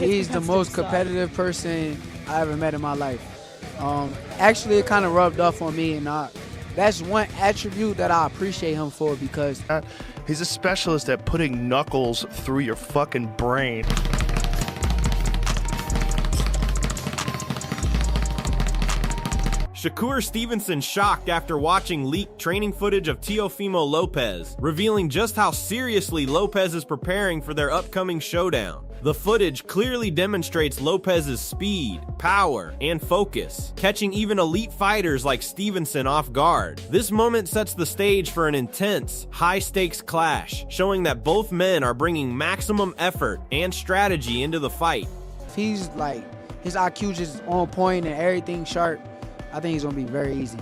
He's the most competitive person I ever met in my life. Actually, it kind of rubbed off on me, and that's one attribute that I appreciate him for, because he's a specialist at putting knuckles through your fucking brain. Shakur Stevenson shocked after watching leaked training footage of Teofimo Lopez, revealing just how seriously Lopez is preparing for their upcoming showdown. The footage clearly demonstrates Lopez's speed, power, and focus, catching even elite fighters like Stevenson off guard. This moment sets the stage for an intense, high-stakes clash, showing that both men are bringing maximum effort and strategy into the fight. If he's like, his IQ just on point and everything sharp, I think he's gonna be very easy.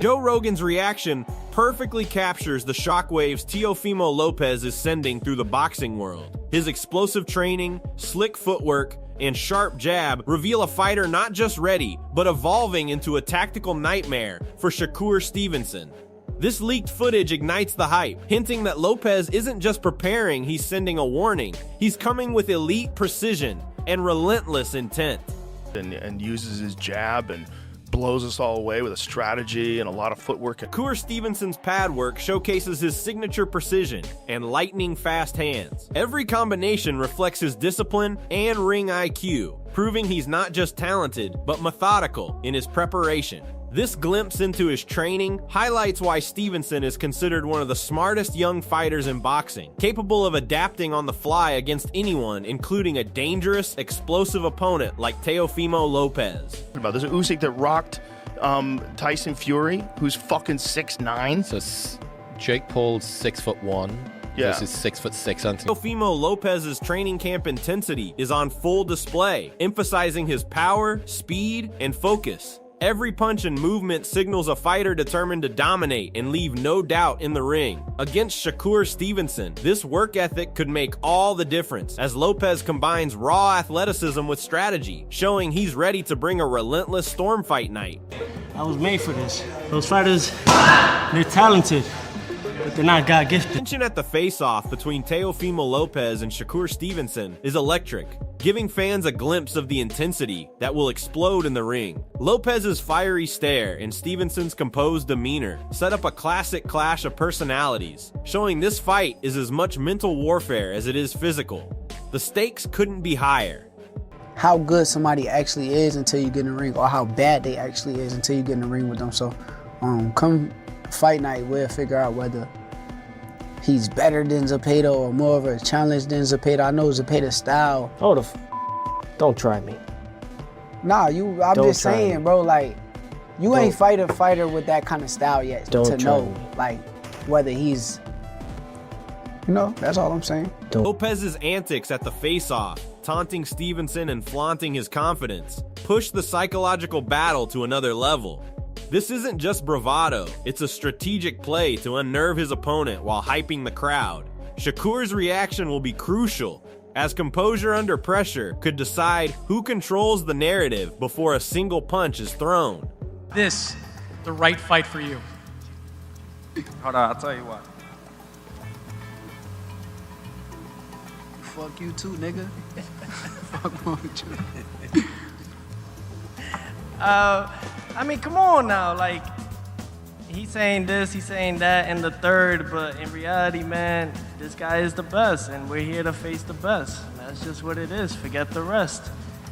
Joe Rogan's reaction perfectly captures the shockwaves Teofimo Lopez is sending through the boxing world. His explosive training, slick footwork, and sharp jab reveal a fighter not just ready, but evolving into a tactical nightmare for Shakur Stevenson. This leaked footage ignites the hype, hinting that Lopez isn't just preparing, he's sending a warning. He's coming with elite precision and relentless intent. And uses his jab and blows us all away with a strategy and a lot of footwork. Shakur Stevenson's pad work showcases his signature precision and lightning-fast hands. Every combination reflects his discipline and ring IQ, proving he's not just talented, but methodical in his preparation. This glimpse into his training highlights why Stevenson is considered one of the smartest young fighters in boxing, capable of adapting on the fly against anyone, including a dangerous, explosive opponent like Teofimo Lopez. There's an Usyk that rocked Tyson Fury, who's fucking 6'9". So Jake Paul's 6'1". Yeah. Versus 6'6" Anthony. Teofimo Lopez's training camp intensity is on full display, emphasizing his power, speed, and focus. Every punch and movement signals a fighter determined to dominate and leave no doubt in the ring. Against Shakur Stevenson, this work ethic could make all the difference, as Lopez combines raw athleticism with strategy, showing he's ready to bring a relentless storm fight night. I was made for this. Those fighters, they're talented, but they're not God-gifted. Tension at the face-off between Teofimo Lopez and Shakur Stevenson is electric, giving fans a glimpse of the intensity that will explode in the ring. Lopez's fiery stare and Stevenson's composed demeanor set up a classic clash of personalities, showing this fight is as much mental warfare as it is physical. The stakes couldn't be higher. How good somebody actually is until you get in the ring, or how bad they actually is until you get in the ring with them. So come fight night, we'll figure out whether he's better than Zepeda or more of a challenge than Zepeda. I know Zepeda's style. Oh, don't try me. Nah, I'm just saying, bro, like, you ain't fight a fighter with that kind of style yet to know, like, whether he's, that's all I'm saying. Lopez's antics at the face-off, taunting Stevenson and flaunting his confidence, push the psychological battle to another level. This isn't just bravado, it's a strategic play to unnerve his opponent while hyping the crowd. Shakur's reaction will be crucial, as composure under pressure could decide who controls the narrative before a single punch is thrown. The right fight for you. Hold on, I'll tell you what. Fuck you too, nigga. Fuck wrong with you. I mean, come on now, like, he's saying this, he's saying that, and the third, but in reality, man, this guy is the best, and we're here to face the best. And that's just what it is. Forget the rest.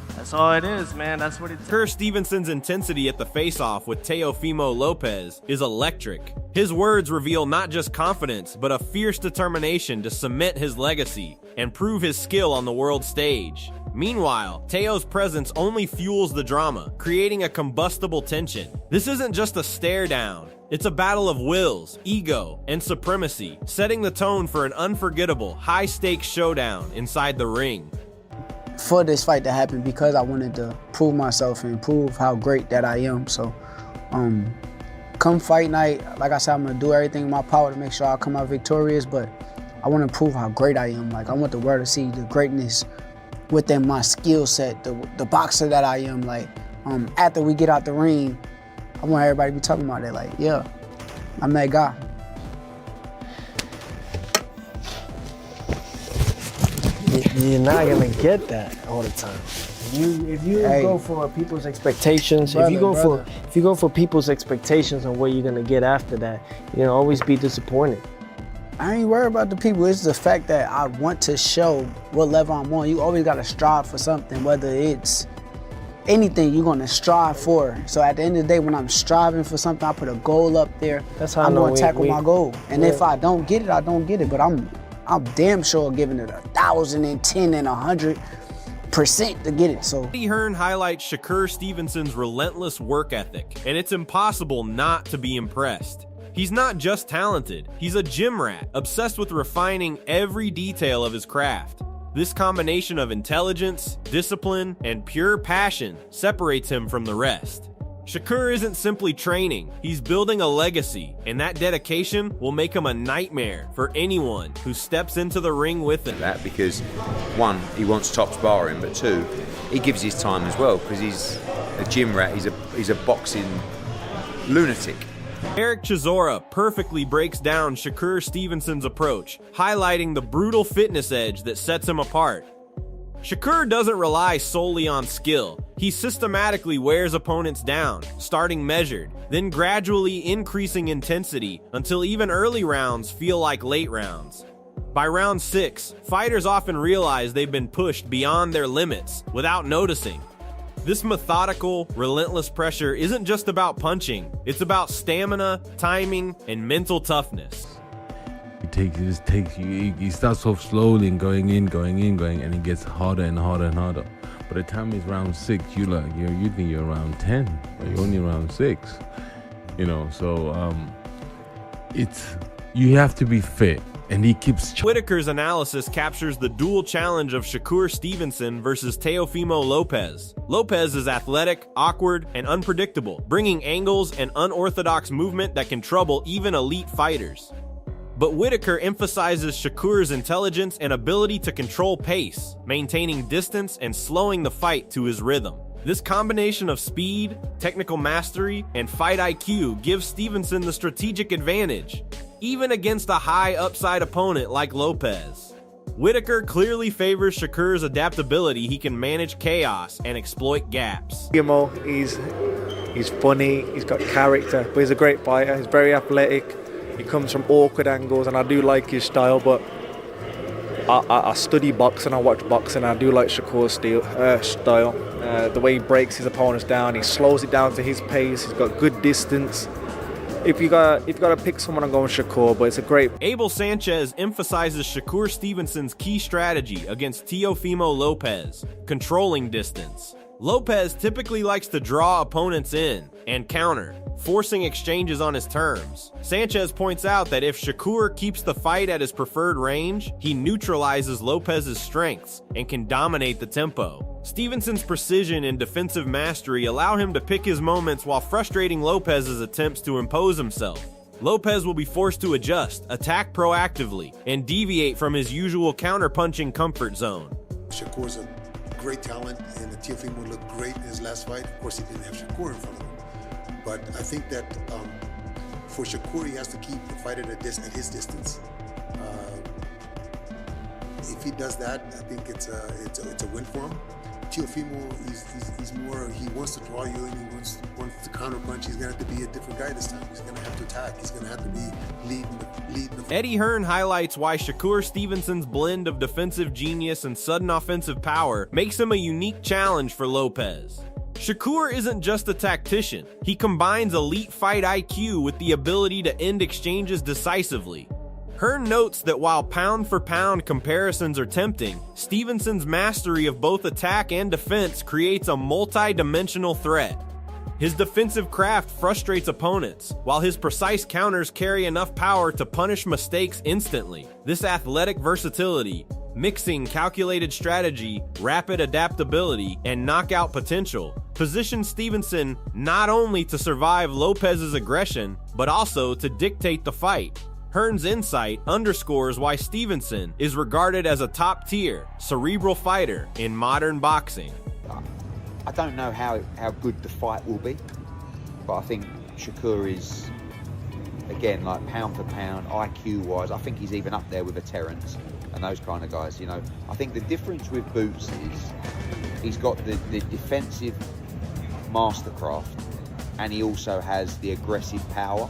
That's all it is, man. That's what it is. Shakur Stevenson's intensity at the face-off with Teofimo Lopez is electric. His words reveal not just confidence, but a fierce determination to cement his legacy and prove his skill on the world stage. Meanwhile, Teo's presence only fuels the drama, creating a combustible tension. This isn't just a stare down. It's a battle of wills, ego, and supremacy, setting the tone for an unforgettable, high-stakes showdown inside the ring. For this fight to happen, because I wanted to prove myself and prove how great that I am. So, come fight night, like I said, I'm gonna do everything in my power to make sure I come out victorious, but I wanna prove how great I am. Like, I want the world to see the greatness within my skill set, the boxer that I am. Like, after we get out the ring, I want everybody to be talking about it. Like, yeah, I'm that guy. Yeah. You're not gonna get that all the time. If you go for people's expectations, if you go for people's expectations and what you're gonna get after that, you're gonna always be disappointed. I ain't worried about the people. It's the fact that I want to show what level I'm on. You always gotta strive for something, whether it's anything you're gonna strive for. So at the end of the day, when I'm striving for something, I put a goal up there. That's how I'm gonna tackle my goal. And if I don't get it, I don't get it. But I'm damn sure giving it 1,010 and 100% to get it. So Eddie Hearn highlights Shakur Stevenson's relentless work ethic, and it's impossible not to be impressed. He's not just talented, he's a gym rat, obsessed with refining every detail of his craft. This combination of intelligence, discipline, and pure passion separates him from the rest. Shakur isn't simply training, he's building a legacy, and that dedication will make him a nightmare for anyone who steps into the ring with him. That because, one, he wants top sparring, but two, he gives his time as well because he's a gym rat, he's a boxing lunatic. Eric Chisora perfectly breaks down Shakur Stevenson's approach, highlighting the brutal fitness edge that sets him apart. Shakur doesn't rely solely on skill. He systematically wears opponents down, starting measured, then gradually increasing intensity until even early rounds feel like late rounds. By round 6, fighters often realize they've been pushed beyond their limits without noticing. This methodical, relentless pressure isn't just about punching, it's about stamina, timing, and mental toughness. He starts off slowly and going in, and it gets harder and harder and harder. By the time it's round 6, you think you're around 10, but you're only around 6. So you have to be fit. And he keeps... Whitaker's analysis captures the dual challenge of Shakur Stevenson versus Teofimo Lopez. Lopez is athletic, awkward, and unpredictable, bringing angles and unorthodox movement that can trouble even elite fighters. But Whitaker emphasizes Shakur's intelligence and ability to control pace, maintaining distance and slowing the fight to his rhythm. This combination of speed, technical mastery, and fight IQ gives Stevenson the strategic advantage, even against a high upside opponent like Lopez. Whitaker clearly favors Shakur's adaptability. He can manage chaos and exploit gaps. He's funny, he's got character, but he's a great fighter. He's very athletic. He comes from awkward angles, and I do like his style, but I study boxing, I watch boxing, and I do like Shakur's style. The way he breaks his opponents down, he slows it down to his pace, he's got good distance. If you gotta pick someone, I'm going Shakur, but it's a great... Abel Sanchez emphasizes Shakur Stevenson's key strategy against Teofimo Lopez, controlling distance. Lopez typically likes to draw opponents in and counter, forcing exchanges on his terms. Sanchez points out that if Shakur keeps the fight at his preferred range, he neutralizes Lopez's strengths and can dominate the tempo. Stevenson's precision and defensive mastery allow him to pick his moments while frustrating Lopez's attempts to impose himself. Lopez will be forced to adjust, attack proactively, and deviate from his usual counter-punching comfort zone. Shakur's a great talent, and Teofimo looked great in his last fight. Of course, he didn't have Shakur in front of him. But I think that for Shakur, he has to keep the fight at his distance. If he does that, I think it's a win for him. Teofimo, he's more, he wants to draw you and he wants to counter punch. He's going to have to be a different guy this time. He's going to have to attack. He's going to have to be leading the fight. Eddie Hearn highlights why Shakur Stevenson's blend of defensive genius and sudden offensive power makes him a unique challenge for Lopez. Shakur isn't just a tactician. He combines elite fight IQ with the ability to end exchanges decisively. Hearn notes that while pound-for-pound comparisons are tempting, Stevenson's mastery of both attack and defense creates a multi-dimensional threat. His defensive craft frustrates opponents, while his precise counters carry enough power to punish mistakes instantly. This athletic versatility, mixing calculated strategy, rapid adaptability, and knockout potential, positions Stevenson not only to survive Lopez's aggression, but also to dictate the fight. Hearn's insight underscores why Stevenson is regarded as a top-tier, cerebral fighter in modern boxing. I don't know how good the fight will be, but I think Shakur is, again, like pound for pound, IQ-wise, I think he's even up there with a Terence. and those kind of guys. You know, I think the difference with Boots is he's got the defensive mastercraft, and he also has the aggressive power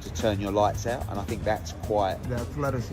to turn your lights out, and I think that's quite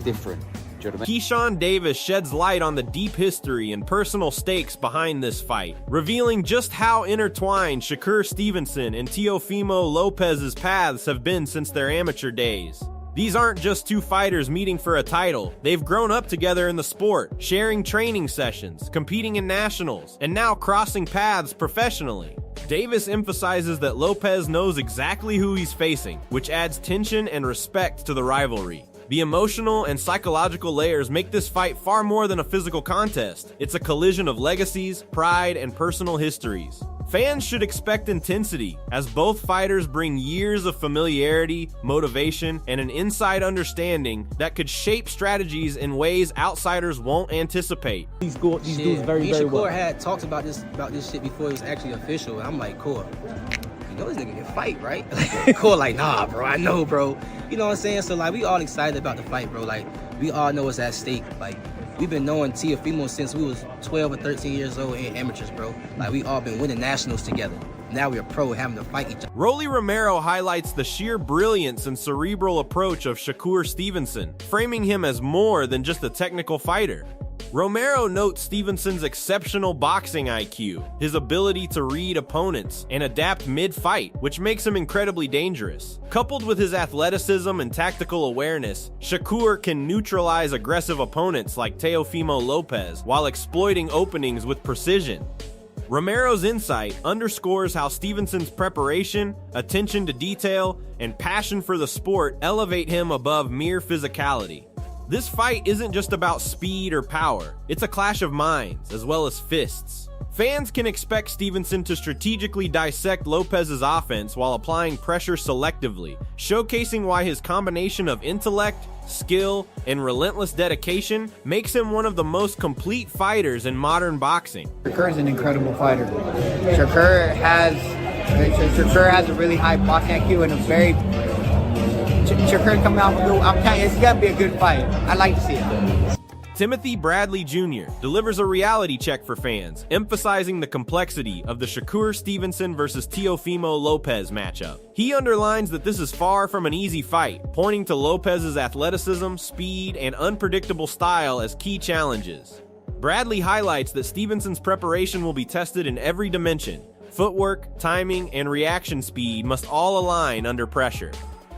different. Do you know what I mean? Keyshawn Davis sheds light on the deep history and personal stakes behind this fight, revealing just how intertwined Shakur Stevenson and Teofimo Lopez's paths have been since their amateur days. These aren't just two fighters meeting for a title. They've grown up together in the sport, sharing training sessions, competing in nationals, and now crossing paths professionally. Davis emphasizes that Lopez knows exactly who he's facing, which adds tension and respect to the rivalry. The emotional and psychological layers make this fight far more than a physical contest. It's a collision of legacies, pride, and personal histories. Fans should expect intensity, as both fighters bring years of familiarity, motivation, and an inside understanding that could shape strategies in ways outsiders won't anticipate. These dudes very well. Shakur had talked about this shit before it was actually official, and I'm like, Core, you know this nigga can fight, right? Core like, nah, bro, I know, bro. You know what I'm saying? So, like, we all excited about the fight, bro. Like, we all know it's at stake. Like, we've been knowing Teofimo since we was 12 or 13 years old in amateurs, bro. Like, we all been winning nationals together. Now we're pro having to fight each other. Rolly Romero highlights the sheer brilliance and cerebral approach of Shakur Stevenson, framing him as more than just a technical fighter. Romero notes Stevenson's exceptional boxing IQ, his ability to read opponents and adapt mid-fight, which makes him incredibly dangerous. Coupled with his athleticism and tactical awareness, Shakur can neutralize aggressive opponents like Teofimo Lopez while exploiting openings with precision. Romero's insight underscores how Stevenson's preparation, attention to detail, and passion for the sport elevate him above mere physicality. This fight isn't just about speed or power, it's a clash of minds as well as fists. Fans can expect Stevenson to strategically dissect Lopez's offense while applying pressure selectively, showcasing why his combination of intellect, skill, and relentless dedication makes him one of the most complete fighters in modern boxing. Shakur is an incredible fighter. Shakur has a really high boxing IQ and a very... Shakur coming out with I'm telling you, it's gonna be a good fight. I'd like to see it. Timothy Bradley Jr. delivers a reality check for fans, emphasizing the complexity of the Shakur Stevenson versus Teofimo Lopez matchup. He underlines that this is far from an easy fight, pointing to Lopez's athleticism, speed, and unpredictable style as key challenges. Bradley highlights that Stevenson's preparation will be tested in every dimension. Footwork, timing, and reaction speed must all align under pressure.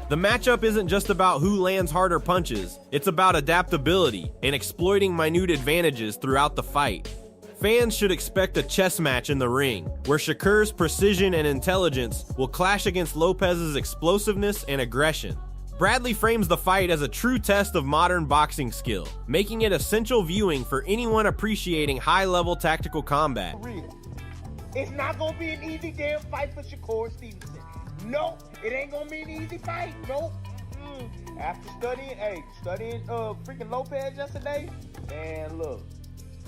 The matchup isn't just about who lands harder punches, it's about adaptability and exploiting minute advantages throughout the fight. Fans should expect a chess match in the ring, where Shakur's precision and intelligence will clash against Lopez's explosiveness and aggression. Bradley frames the fight as a true test of modern boxing skill, making it essential viewing for anyone appreciating high-level tactical combat. It's not gonna be an easy damn fight for Shakur Stevenson. Nope, it ain't gonna be an easy fight. Nope. After studying freaking Lopez yesterday, man, look,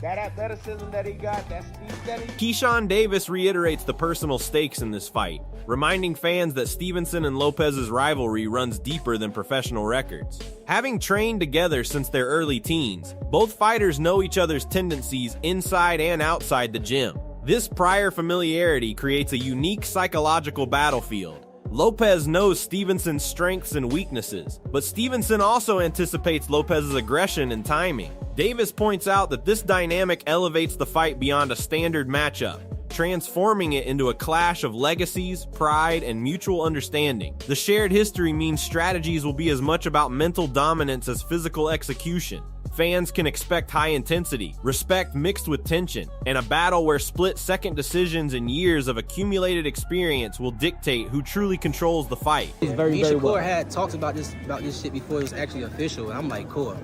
that athleticism that he got, that speed that he... Keyshawn Davis reiterates the personal stakes in this fight, reminding fans that Stevenson and Lopez's rivalry runs deeper than professional records. Having trained together since their early teens, both fighters know each other's tendencies inside and outside the gym. This prior familiarity creates a unique psychological battlefield. Lopez knows Stevenson's strengths and weaknesses, but Stevenson also anticipates Lopez's aggression and timing. Davis points out that this dynamic elevates the fight beyond a standard matchup, transforming it into a clash of legacies, pride, and mutual understanding. The shared history means strategies will be as much about mental dominance as physical execution. Fans can expect high intensity, respect mixed with tension, and a battle where split-second decisions and years of accumulated experience will dictate who truly controls the fight. Shakur had talked about this shit before it was actually official, and I'm like, Core,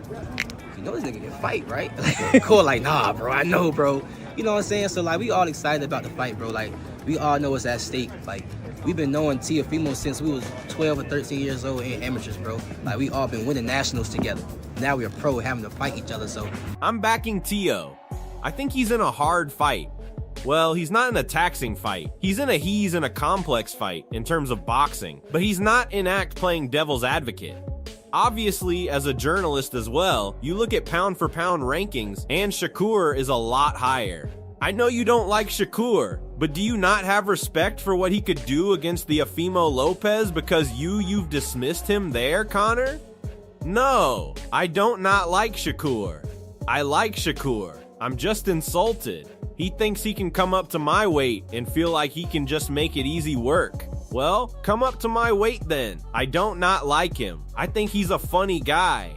you know this nigga can fight, right? Core like, nah, bro, I know, bro. You know what I'm saying? So, like, we all excited about the fight, bro. Like, we all know it's at stake. Like, we've been knowing Teofimo since we was 12 or 13 years old in amateurs, bro. Like, we all been winning nationals together. Now we're pro having to fight each other, so. I'm backing Teo. I think he's in a hard fight. Well, he's not in a taxing fight. He's in a complex fight in terms of boxing, but he's not in act playing devil's advocate. Obviously, as a journalist as well, you look at pound for pound rankings, and Shakur is a lot higher. I know you don't like Shakur, but do you not have respect for what he could do against the Teofimo Lopez because you've dismissed him there, Connor? No, I don't not like Shakur. I like Shakur. I'm just insulted. He thinks he can come up to my weight and feel like he can just make it easy work. Well, come up to my weight then. I don't not like him. I think he's a funny guy.